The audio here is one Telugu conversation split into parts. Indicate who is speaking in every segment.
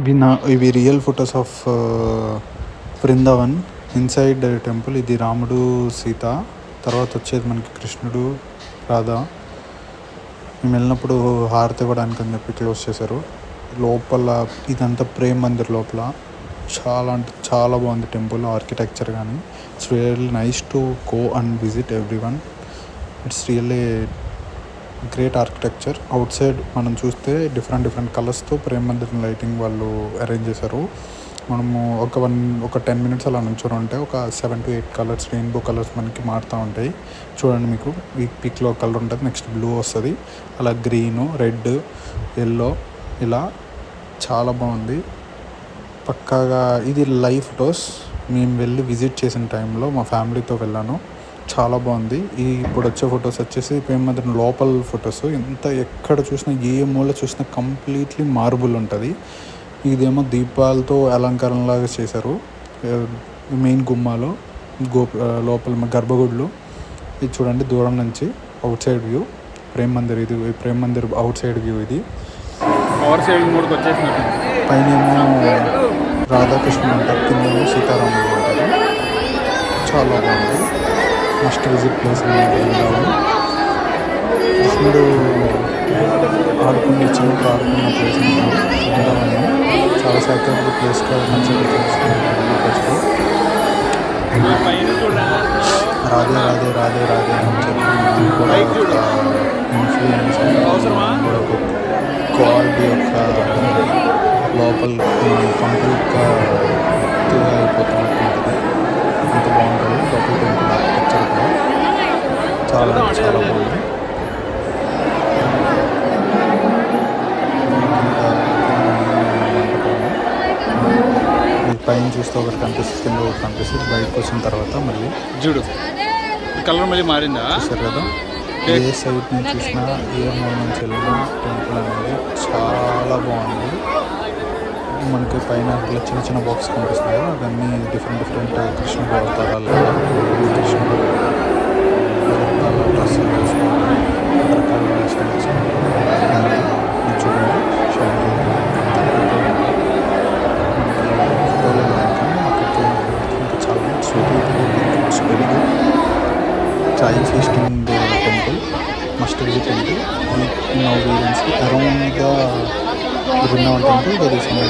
Speaker 1: ఇవి real photos of Vrindavan inside temple. ఇది రాముడు, సీత, తర్వాత వచ్చేది మనకి కృష్ణుడు, రాధా. మేము వెళ్ళినప్పుడు హారతి ఇవ్వడానికి అని చెప్పి క్లోజ్ చేశారు. లోపల ఇదంతా ప్రేమ్ మందిర్ లోపల చాలా అంటే చాలా బాగుంది టెంపుల్ ఆర్కిటెక్చర్ కానీ. It's really nice to go and visit every one. It's really great architecture. Out side మనం చూస్తే డిఫరెంట్ కలర్స్తో ప్రేమ్ మందిర్ లైటింగ్ వాళ్ళు అరేంజ్ చేశారు. మనము ఒక 10 minutes అలా నుంచొని ఉంటే ఒక 7 to 8 కలర్స్, రెయిన్బో కలర్స్ మనకి మారుతూ ఉంటాయి. చూడండి, మీకు ఈ పిక్లో కలర్ ఉంటుంది, నెక్స్ట్ బ్లూ వస్తుంది, అలా గ్రీను, రెడ్, ఎల్లో, ఇలా చాలా బాగుంది. పక్కాగా ఇది లైవ్ ఫొటోస్. మేము వెళ్ళి విజిట్ చేసిన టైంలో మా ఫ్యామిలీతో వెళ్ళాను. చాలా బాగుంది. ఇప్పుడు వచ్చే ఫొటోస్ వచ్చేసి ప్రేమ్ మందిర్ లోపల ఫొటోస్. ఎక్కడ చూసినా ఏ మూల చూసినా కంప్లీట్లీ మార్బుల్ ఉంటుంది. ఇదేమో దీపాలతో అలంకరణలాగా చేశారు మెయిన్ గుమ్మాలో, లోపల గర్భగుడిలో. ఇది చూడండి దూరం నుంచి outside view Prem Mandir. ఇది Prem Mandir outside view. ఇది పైన ఏమో రాధాకృష్ణ ఉంటారు, కింద సీతారాములు ఉంటారు. చాలా బాగుంది. Must visit place Brindavan. కృష్ణుడు చిన్నప్పుడు ఆడుకున్న ప్లేస్ బృందావన్. చాలా సైకాట్రిక్ ప్లేస్గా మంచిగా ప్లేస్లో రాధే రాధే రాధే రాధే అని చెప్పి కూడా ఇన్ఫ్లుయెన్స్ కూడా ఒక గాడ్ యొక్క లోపల కంప్లీట్గా భక్తిగా అయిపోతున్నట్టు ఉంటుంది. అంత బాగుంటుంది లోపల టెంపుల్ ఆర్కిటెక్చర్ కూడా చాలా చాలా బాగుంది. పైన చూస్తే ఒకటి కనిపిస్తుంది, కింద ఒకటి కనిపిస్తుంది. బయటకు వచ్చిన తర్వాత మళ్ళీ
Speaker 2: చూడు కలర్ మళ్ళీ మారిందా
Speaker 1: చూసారు కదా. ఏ సైడ్ నుంచి చూసినా, ఏ మూల నుంచి వెళ్ళినా టెంపుల్ అనేది చాలా బాగుంది. మనకి పైన ఇట్లా చిన్న చిన్న బాక్స్ కనిపిస్తాయి కదా, అవన్నీ డిఫరెంట్ కృష్ణుడు అవతారాలు, కృష్ణుడు రకరకాల డ్రెస్సులు వేసుకుంటారు, రకరకాల వేసుకొని చూడండి. చాలా sweet chai feasting temple, must visit temple. Now we can see around the Vrindavan temple there is some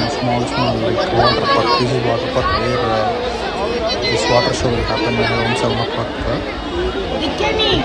Speaker 1: small like water park. This is water park where this water show will happen around 7 o'clock.